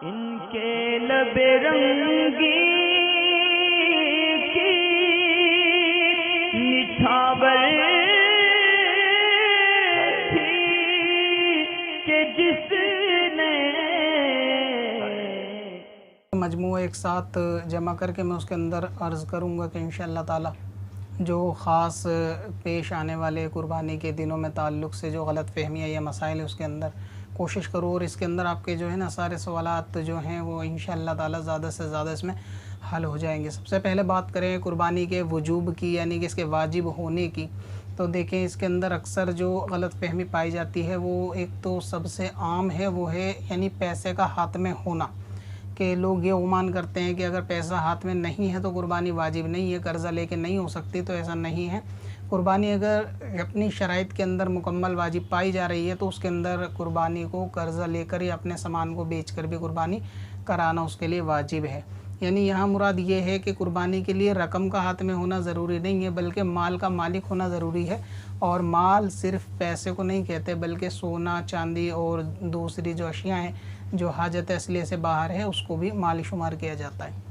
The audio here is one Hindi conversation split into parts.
इनके लबे रंगी की निछावर थी कि जिसने मजमू एक साथ जमा करके मैं उसके अंदर अर्ज़ करूँगा कि इंशाअल्लाह ताला जो ख़ास पेश आने वाले कुर्बानी के दिनों में ताल्लुक़ से जो गलत फ़हमियाँ या मसाइल है उसके अंदर कोशिश करूँ और इसके अंदर आपके जो है ना सारे सवालात जो हैं वो इंशाअल्लाह ताला ज़्यादा से ज़्यादा इसमें हल हो जाएंगे। सबसे पहले बात करें कुर्बानी के वजूब की, यानी कि इसके वाजिब होने की, तो देखें इसके अंदर अक्सर जो गलत फ़हमी पाई जाती है वो एक तो सबसे आम है, वो है यानी पैसे का हाथ में होना, कि लोग ये गुमान करते हैं कि अगर पैसा हाथ में नहीं है तो कुर्बानी वाजिब नहीं है, कर्ज़ा लेके नहीं हो सकती। तो ऐसा नहीं है। कुर्बानी अगर अपनी शराइत के अंदर मुकम्मल वाजिब पाई जा रही है तो उसके अंदर कुर्बानी को कर्ज़ा लेकर या अपने सामान को बेच कर भी कुर्बानी कराना उसके लिए वाजिब है। यानी यहाँ मुराद ये है कि कुर्बानी के लिए रकम का हाथ में होना ज़रूरी नहीं है, बल्कि माल का मालिक होना ज़रूरी है। और माल सिर्फ़ पैसे को नहीं कहते, बल्कि सोना, चांदी और दूसरी जो अशियाँ हैं जो हाजत असलिया से बाहर है उसको भी माल शुमार किया जाता है।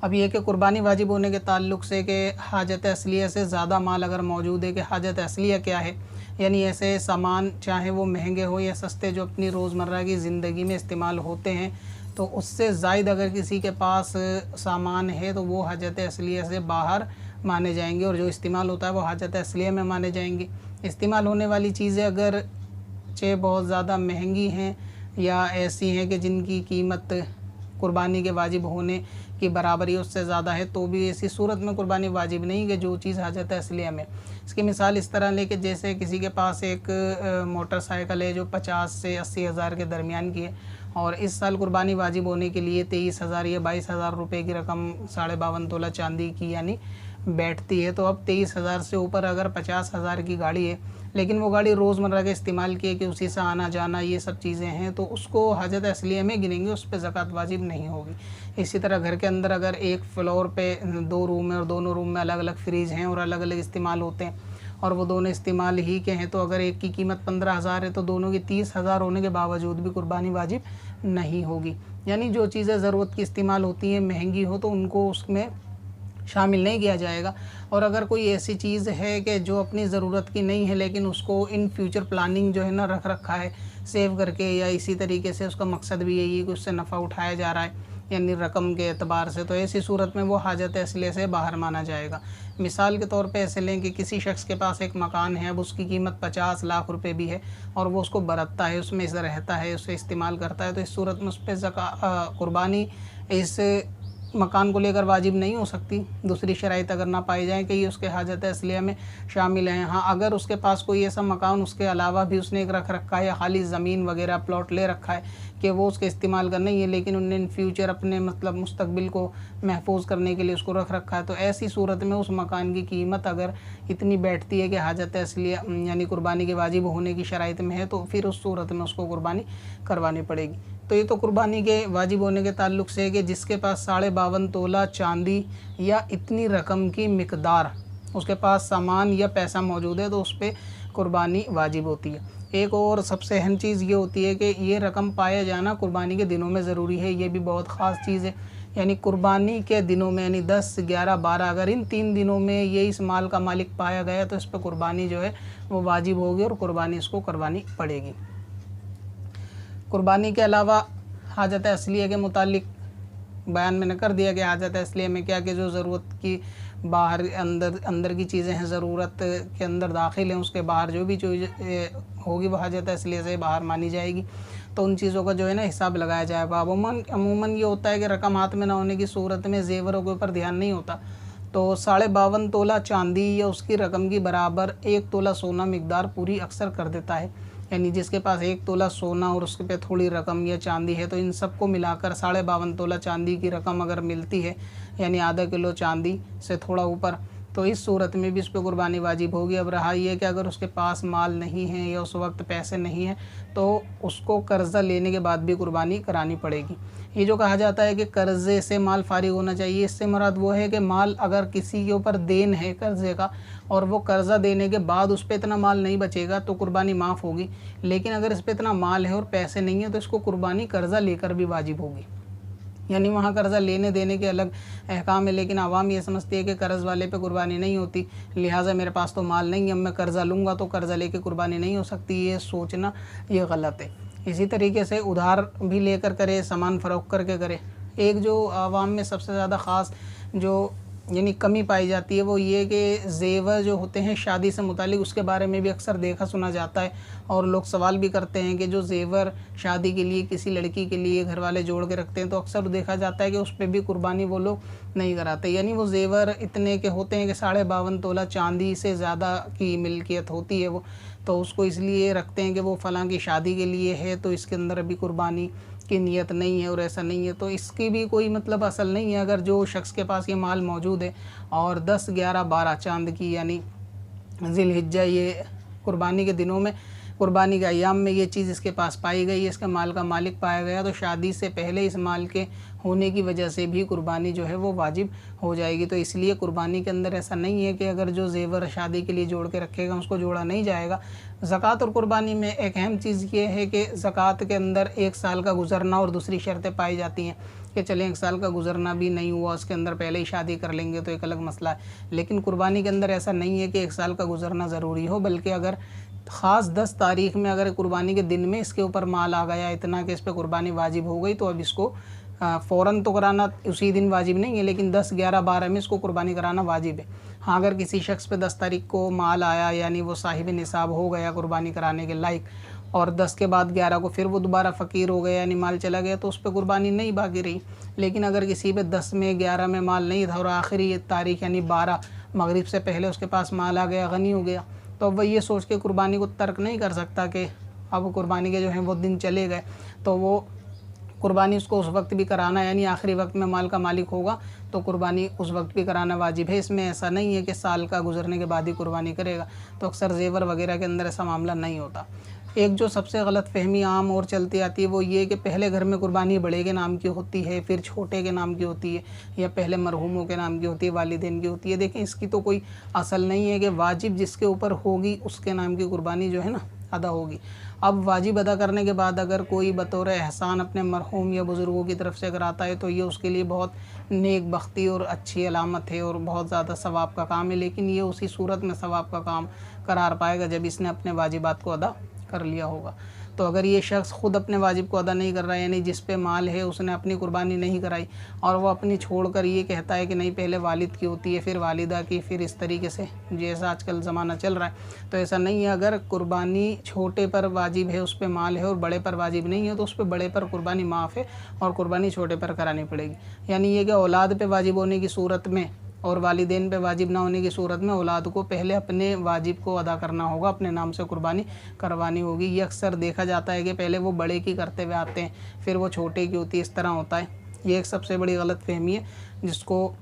अब ये कि कुर्बानी वाजिब होने के ताल्लुक़ से कि हाजत असलिया से ज़्यादा माल अगर मौजूद है, कि हाजत असलिया क्या है, यानी ऐसे सामान चाहे वो महंगे हो या सस्ते जो अपनी रोज़मर्रा की ज़िंदगी में इस्तेमाल होते हैं, तो उससे ज़ायद अगर किसी के पास सामान है तो वो हाजत असलिया से बाहर माने जाएंगे और जो इस्तेमाल होता है वो हाजत असलिया में माने जाएंगे। इस्तेमाल होने वाली चीज़ें अगर चे बहुत ज़्यादा महंगी हैं या ऐसी हैं कि जिनकी कीमत कुर्बानी के वाजिब होने की बराबरी उससे ज़्यादा है, तो भी ऐसी सूरत में कुर्बानी वाजिब नहीं कि जो चीज़ हाजत असलिया में। इसकी मिसाल इस तरह ले कि जैसे किसी के पास एक मोटरसाइकिल है जो 50 से 80 हज़ार के दरमियान की है और इस साल कुर्बानी वाजिब होने के लिए 23,000 या 22,000 रुपये की रकम 52.5 तोला चांदी की यानी बैठती है। तो अब 23,000 से ऊपर अगर 50,000 की गाड़ी है, लेकिन वो गाड़ी रोज़मर्रा के इस्तेमाल की है कि उसी से आना जाना ये सब चीज़ें हैं, तो उसको हाजत असलिया में गिनेंगे, उस पर ज़कात वाजिब नहीं होगी। इसी तरह घर के अंदर अगर एक फ्लोर पे 2 रूम है और दोनों रूम में अलग अलग फ्रिज हैं और अलग अलग इस्तेमाल होते हैं और वो दोनों इस्तेमाल ही के हैं, तो अगर एक की कीमत 15,000 है तो दोनों की 30,000 होने के बावजूद भी कुर्बानी वाजिब नहीं होगी। यानी जो चीज़ें ज़रूरत की इस्तेमाल होती हैं, महंगी हो, तो उनको उसमें शामिल नहीं किया जाएगा। और अगर कोई ऐसी चीज़ है कि जो अपनी ज़रूरत की नहीं है लेकिन उसको इन फ्यूचर प्लानिंग जो है ना रख रखा है सेव करके, या इसी तरीके से उसका मकसद भी यही है कि उससे नफ़ा उठाया जा रहा है यानी रकम के एतबार से, तो ऐसी सूरत में वो हाजत असलिया से बाहर माना जाएगा। मिसाल के तौर पे ऐसे लें कि किसी शख्स के पास एक मकान है, अब उसकी कीमत 50 लाख रुपए भी है और वो उसको बरतता है, उसमें इसे रहता है, उसे इस्तेमाल करता है, तो इस सूरत में उस पर कुर्बानी इस मकान को लेकर वाजिब नहीं हो सकती, दूसरी शराइत अगर ना पाई जाए कि ये उसके हाजत असलिया में शामिल हैं। हाँ, अगर उसके पास कोई ऐसा मकान उसके अलावा भी उसने एक रख रखा है या खाली ज़मीन वगैरह प्लॉट ले रखा है कि वो उसके इस्तेमाल का नहीं है, लेकिन उन्होंने इन फ्यूचर अपने मतलब मुस्तकबिल को महफूज करने के लिए उसको रख रखा है, तो ऐसी सूरत में उस मकान की कीमत अगर इतनी बैठती है कि हाजत असलिया यानी कुर्बानी के वाजिब होने की शराइत में है, तो फिर उस सूरत में उसको कुर्बानी करवानी पड़ेगी। तो ये तो कुर्बानी के वाजिब होने के ताल्लुक़ से है कि जिसके पास 52.5 तोला चांदी या इतनी रकम की मिकदार उसके पास सामान या पैसा मौजूद है तो उस पर कुर्बानी वाजिब होती है। एक और सबसे अहम चीज़ ये होती है कि ये रकम पाया जाना कुर्बानी के दिनों में ज़रूरी है, ये भी बहुत ख़ास चीज़ है। यानी कुर्बानी के दिनों में यानी 10, 11, 12 अगर इन 3 दिनों में ये इस माल का मालिक पाया गया तो इस पर कुर्बानी जो है वो वाजिब होगी और कुर्बानी इसको करवानी पड़ेगी। कुर्बानी के अलावा हाजत असलिया के मुतालिक बयान मैंने कर दिया कि हाजत असलिया में क्या कि जो ज़रूरत की बाहर अंदर की चीज़ें हैं, ज़रूरत के अंदर दाखिल हैं, उसके बाहर जो भी चीज़ होगी वो हाजत असलिया से बाहर मानी जाएगी, तो उन चीज़ों का जो है ना हिसाब लगाया जाएगा। अमूमन ये होता है कि रकम हाथ में ना होने की सूरत में ज़ेवरों के ऊपर ध्यान नहीं होता, तो 52.5 तोला चांदी या उसकी रकम की बराबर 1 तोला सोना मिकदार पूरी अक्सर कर देता है। यानी जिसके पास 1 तोला सोना और उसके पे थोड़ी रकम या चांदी है, तो इन सब को मिलाकर 52.5 तोला चांदी की रकम अगर मिलती है, यानी आधा किलो चांदी से थोड़ा ऊपर, तो इस सूरत में भी उस पर कुर्बानी वाजिब होगी। अब रहा ये कि अगर उसके पास माल नहीं है या उस वक्त पैसे नहीं हैं तो उसको कर्ज़ा लेने के बाद भी कुर्बानी करानी पड़ेगी। ये जो कहा जाता है कि कर्ज़े से माल फारिग होना चाहिए, इससे मुराद वो है कि माल अगर किसी के ऊपर देन है कर्ज़े का और वो कर्ज़ा देने के बाद उस पर इतना माल नहीं बचेगा तो कुर्बानी माफ़ होगी। लेकिन अगर इस पर इतना माल है और पैसे नहीं है तो इसको कुर्बानी कर्ज़ा लेकर भी वाजिब होगी। यानी वहाँ कर्ज़ा लेने देने के अलग अहकाम है, लेकिन आवाम ये समझती है कि कर्ज़ वाले पे कुर्बानी नहीं होती, लिहाजा मेरे पास तो माल नहीं है, अब मैं कर्ज़ा लूँगा तो कर्ज़ा लेके कुर्बानी नहीं हो सकती। ये सोचना ये गलत है। इसी तरीके से उधार भी लेकर करे, सामान फ़रोख्त करके करे। एक जो आवाम में सबसे ज़्यादा ख़ास जो यानी कमी पाई जाती है वो ये कि ज़ेवर जो होते हैं शादी से मुतालिक, उसके बारे में भी अक्सर देखा सुना जाता है और लोग सवाल भी करते हैं कि जो ज़ेवर शादी के लिए किसी लड़की के लिए घर वाले जोड़ के रखते हैं तो अक्सर देखा जाता है कि उस पर भी कुर्बानी वो लोग नहीं कराते। यानी वो ज़ेवर इतने के होते हैं कि 52.5 तोला चांदी से ज़्यादा की मिल्कियत होती है वो, तो उसको इसलिए रखते हैं कि वो फ़लाँ की शादी के लिए है तो इसके अंदर अभी कुर्बानी की नीयत नहीं है और ऐसा नहीं है, तो इसकी भी कोई मतलब असल नहीं है। अगर जो शख्स के पास ये माल मौजूद है और 10, 11, 12 चांद की यानी ज़िलहिज्जा ये कुर्बानी के दिनों में, कुर्बानी के अय्याम में ये चीज़ इसके पास पाई गई है, इसके माल का मालिक पाया गया, तो शादी से पहले इस माल के होने की वजह से भी कुर्बानी जो है वो वाजिब हो जाएगी। तो इसलिए कुर्बानी के अंदर ऐसा नहीं है कि अगर जो ज़ेवर शादी के लिए जोड़ के रखेगा उसको जोड़ा नहीं जाएगा। ज़कात और कुर्बानी में एक अहम चीज़ ये है कि ज़कात के अंदर 1 साल का गुज़रना और दूसरी शर्तें पाई जाती हैं कि चलें 1 साल का गुज़रना भी नहीं हुआ, उसके अंदर पहले ही शादी कर लेंगे तो एक अलग मसला है। लेकिन कुर्बानी के अंदर ऐसा नहीं है कि 1 साल का गुज़रना ज़रूरी हो, बल्कि अगर ख़ास 10 तारीख़ में अगर कुर्बानी के दिन में इसके ऊपर माल आ गया इतना कि इस पर कुर्बानी वाजिब हो गई तो अब इसको फ़ौरन तो कराना उसी दिन वाजिब नहीं है, लेकिन 10, 11, 12 में इसको कुर्बानी कराना वाजिब है। हाँ, अगर किसी शख्स पे 10 तारीख़ को माल आया यानी वो साहिब निसाब हो गया कुर्बानी कराने के लायक और 10 के बाद 11 को फिर वो दोबारा फ़कीर हो गया यानी माल चला गया तो उस पर कुर्बानी नहीं बाकी रही। लेकिन अगर किसी पे 10 में 11 में माल नहीं था और आखिरी तारीख़ यानी 12 मगरिब से पहले उसके पास माल आ गया, गनी हो गया, तो अब वह ये सोच के कुर्बानी को तर्क नहीं कर सकता कि अब कुर्बानी के जो हैं वो दिन चले गए, तो वो कुर्बानी उसको उस वक्त भी कराना यानी आखिरी वक्त में माल का मालिक होगा तो कुर्बानी उस वक्त भी कराना वाजिब है। इसमें ऐसा नहीं है कि साल का गुजरने के बाद ही कुर्बानी करेगा, तो अक्सर ज़ेवर वगैरह के अंदर ऐसा मामला नहीं होता। एक जो सबसे गलत फहमी आम और चलती आती है वो ये कि पहले घर में कुर्बानी बड़े के नाम की होती है, फिर छोटे के नाम की होती है, या पहले मरहूमों के नाम की होती है, वालिदैन की होती है। देखें, इसकी तो कोई असल नहीं है कि वाजिब जिसके ऊपर होगी उसके नाम की कुर्बानी जो है ना अदा होगी। अब वाजिब अदा करने के बाद अगर कोई बतौर एहसान अपने मरहूम या बुज़ुर्गों की तरफ से कराता है तो ये उसके लिए बहुत नेक बख्ती और अच्छी अलामत है और बहुत ज़्यादा सवाब का काम है। लेकिन ये उसी सूरत में सवाब का काम करार पाएगा जब इसने अपने वाजिबात को अदा कर लिया होगा। तो अगर ये शख्स ख़ुद अपने वाजिब को अदा नहीं कर रहा है यानी जिस पे माल है उसने अपनी कुर्बानी नहीं कराई और वो अपनी छोड़कर ये कहता है कि नहीं पहले वालिद की होती है फिर वालिदा की, फिर इस तरीके से जैसा आजकल ज़माना चल रहा है, तो ऐसा नहीं है। अगर कुर्बानी छोटे पर वाजिब है, उस पर माल है और बड़े पर वाजिब नहीं है तो उस पर बड़े पर कुर्बानी माफ़ है और कुर्बानी छोटे पर करानी पड़ेगी। यानी ये कि औलाद पे वाजिब होने की सूरत में और वालिदैन पे वाजिब ना होने की सूरत में औलाद को पहले अपने वाजिब को अदा करना होगा, अपने नाम से कुर्बानी करवानी होगी। ये अक्सर देखा जाता है कि पहले वो बड़े की करते हुए आते हैं फिर वो छोटे की होती है, इस तरह होता है। ये एक सबसे बड़ी गलत फहमी है जिसको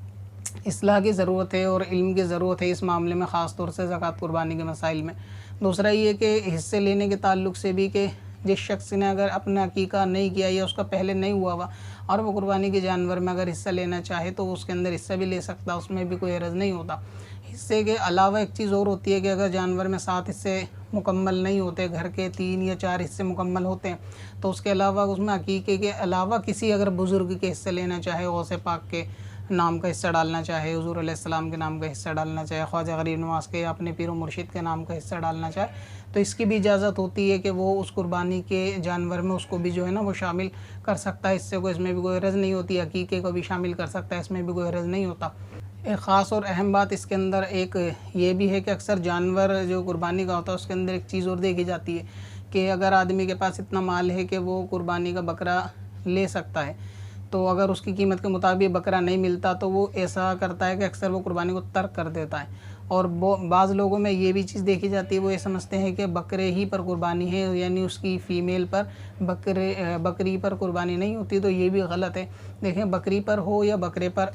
इस्लाह की ज़रूरत है और इल्म की ज़रूरत है इस मामले में, ख़ास तौर से ज़कात कुर्बानी के मसाइल में। दूसरा ये कि हिस्से लेने के ताल्लुक़ से भी कि जिस शख्स ने अगर अपना अकीका नहीं किया या उसका पहले नहीं हुआ और वो कुर्बानी के जानवर में अगर हिस्सा लेना चाहे तो उसके अंदर हिस्सा भी ले सकता, उसमें भी कोई हरज नहीं होता। हिस्से के अलावा एक चीज़ और होती है कि अगर जानवर में 7 हिस्से मुकम्मल नहीं होते, घर के 3 या 4 हिस्से मुकम्मल होते हैं, तो उसके अलावा उसमें अकीके के अलावा किसी अगर बुज़ुर्ग के हिस्से लेना चाहे, गौसे पाक के नाम का हिस्सा डालना चाहे, हुज़ूर अलैहिस्सलाम के नाम का हिस्सा डालना चाहे, ख्वाजा गरीब नवाज़ के या अपने पीर मुर्शिद के नाम का हिस्सा डालना चाहे, तो इसकी भी इजाज़त होती है कि वो उस कुर्बानी के जानवर में उसको भी जो है ना वो शामिल कर सकता है हिस्से को, इसमें भी कोई हरज नहीं होती। अकीके को भी शामिल कर सकता है, इसमें भी कोई हरज नहीं होता। एक ख़ास और अहम बात इसके अंदर एक ये भी है कि अक्सर जानवर जो कुर्बानी का होता है उसके अंदर एक चीज़ और देखी जाती है कि अगर आदमी के पास इतना माल है कि वो कुर्बानी का बकरा ले सकता है, तो अगर उसकी कीमत के मुताबिक बकरा नहीं मिलता तो वो ऐसा करता है कि अक्सर वो कुर्बानी को तर्क कर देता है और बाज़ लोगों में ये भी चीज़ देखी जाती है, वो ये समझते हैं कि बकरे ही पर कुर्बानी है, यानी उसकी फ़ीमेल पर बकरी पर कुर्बानी नहीं होती, तो ये भी गलत है। देखें, बकरी पर हो या बकरे पर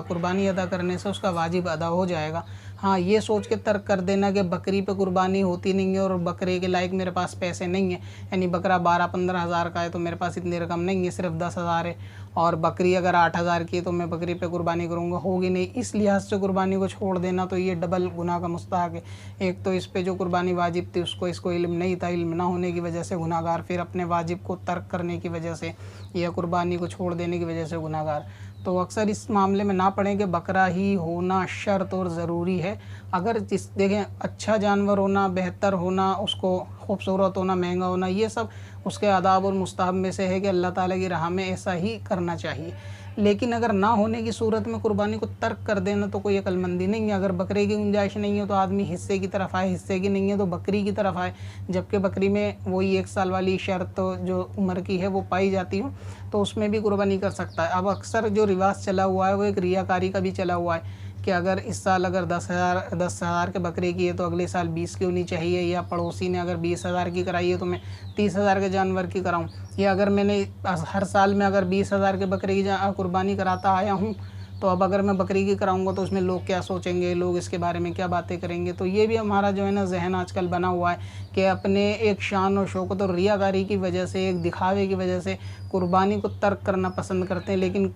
कुर्बानी अदा करने से उसका वाजिब अदा हो जाएगा। हाँ, ये सोच के तर्क कर देना कि बकरी पे कुर्बानी होती नहीं है और बकरे के लायक मेरे पास पैसे नहीं है, यानी बकरा 12-15 हज़ार का है तो मेरे पास इतनी रकम नहीं है, सिर्फ 10,000 है, और बकरी अगर 8,000 की है तो मैं बकरी पे कुर्बानी करूँगा, होगी नहीं। इस लिहाज से कुर्बानी को छोड़ देना तो ये डबल गुनाह का मुस्तहक है। एक तो इस पे जो कुर्बानी वाजिब थी इसको इल्म नहीं था, इल्म ना होने की वजह से गुनाहगार, फिर अपने वाजिब को तर्क करने की वजह से या कुर्बानी को छोड़ देने की वजह से गुनाहगार। तो अक्सर इस मामले में ना पड़ें कि बकरा ही होना शर्त और ज़रूरी है। अगर देखें, अच्छा जानवर होना, बेहतर होना, उसको खूबसूरत होना, महंगा होना, ये सब उसके आदाब और मुस्तहब में से है कि अल्लाह ताला की राह में ऐसा ही करना चाहिए। लेकिन अगर ना होने की सूरत में कुर्बानी को तर्क कर देना तो कोई अक्लमंदी नहीं है। अगर बकरे की गुंजाइश नहीं है तो आदमी हिस्से की तरफ आए, हिस्से की नहीं है तो बकरी की तरफ आए, जबकि बकरी में वही 1 साल वाली शर्त जो उम्र की है वो पाई जाती हो, तो उसमें भी कुर्बानी कर सकता है। अब अक्सर जो रिवाज चला हुआ है वो एक रियाकारी का भी चला हुआ है कि अगर इस साल अगर 10,000 के बकरे की है तो अगले साल 20 की होनी चाहिए, या पड़ोसी ने अगर 20,000 की कराई है तो मैं 30,000 के जानवर की कराऊं, या अगर मैंने हर साल में अगर 20,000 के बकरे की कुर्बानी कराता आया हूं तो अब अगर मैं बकरी की कराऊंगा तो उसमें लोग क्या सोचेंगे, लोग इसके बारे में क्या बातें करेंगे। तो ये भी हमारा जो है ना जहन आजकल बना हुआ है कि अपने एक शान और शौकत और रियाकारी की वजह से, एक दिखावे की वजह से कुर्बानी को तर्क करना पसंद करते हैं, लेकिन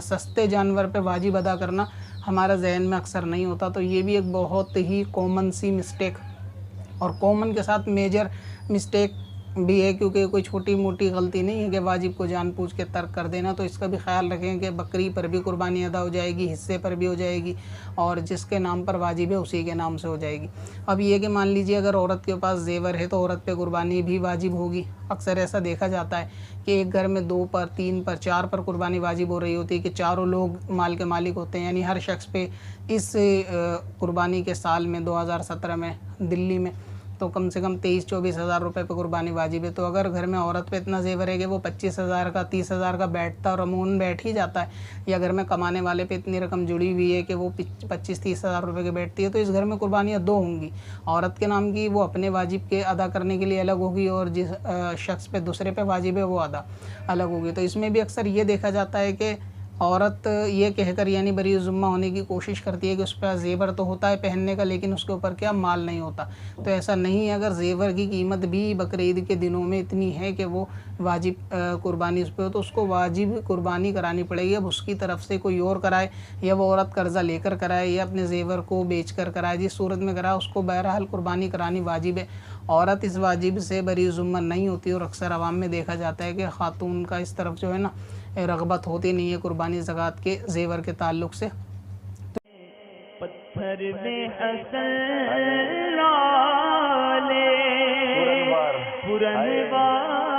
सस्ते जानवर पे वाजिब अदा करना हमारा जहन में अक्सर नहीं होता। तो ये भी एक बहुत ही कॉमन सी मिस्टेक, और कॉमन के साथ मेजर मिस्टेक भी है, क्योंकि कोई छोटी मोटी गलती नहीं है कि वाजिब को जानबूझ के तर्क कर देना। तो इसका भी ख्याल रखें कि बकरी पर भी कुर्बानी अदा हो जाएगी, हिस्से पर भी हो जाएगी, और जिसके नाम पर वाजिब है उसी के नाम से हो जाएगी। अब ये कि मान लीजिए अगर औरत के पास जेवर है तो औरत पे कुर्बानी भी वाजिब होगी। अक्सर ऐसा देखा जाता है कि एक घर में 2 पर, 3 पर, 4 पर कुर्बानी वाजिब हो रही होती है कि चारों लोग माल के मालिक होते हैं, यानी हर शख्स पे इस कुर्बानी के साल में 2017 में दिल्ली में तो कम से कम 23-24 हज़ार रुपये पे कुर्बानी वाजिब है। तो अगर घर में औरत पे इतना जेवर है कि वो 25,000 का, 30,000 का बैठता और अमूमन बैठ ही जाता है, या घर में कमाने वाले पे इतनी रकम जुड़ी हुई है कि वो 25-30 हज़ार रुपये की बैठती है, तो इस घर में कुर्बानियाँ 2 होंगी। औरत के नाम की वो अपने वाजिब के अदा करने के लिए अलग होगी, और जिस शख्स पे दूसरे पे वाजिब है वो अदा अलग होगी। तो इसमें भी अक्सर ये देखा जाता है कि औरत ये कहकर यानी बरी ज़िम्मा होने की कोशिश करती है कि उस पर ज़ेवर तो होता है पहनने का, लेकिन उसके ऊपर क्या माल नहीं होता। तो ऐसा नहीं है। अगर ज़ेवर की कीमत भी बकरीद के दिनों में इतनी है कि वो वाजिब कुर्बानी उस पर हो, तो उसको वाजिब कुर्बानी करानी पड़ेगी। अब उसकी तरफ से कोई और कराए, या वो औरत कर्ज़ा लेकर कराए, या अपने ज़ेवर को बेच कर कराए, जिस सूरत में कराए उसको बहरहाल कुर्बानी करानी वाजिब है। औरत इस वाजिब से बरी ज़िम्मा नहीं होती, और अक्सर आवाम में देखा जाता है कि ख़ातून का इस तरफ जो है ना रग़बत होती नहीं है कुर्बानी ज़कात के ज़ेवर के ताल्लुक़ से। पत्थर में असल लाले पुरनवार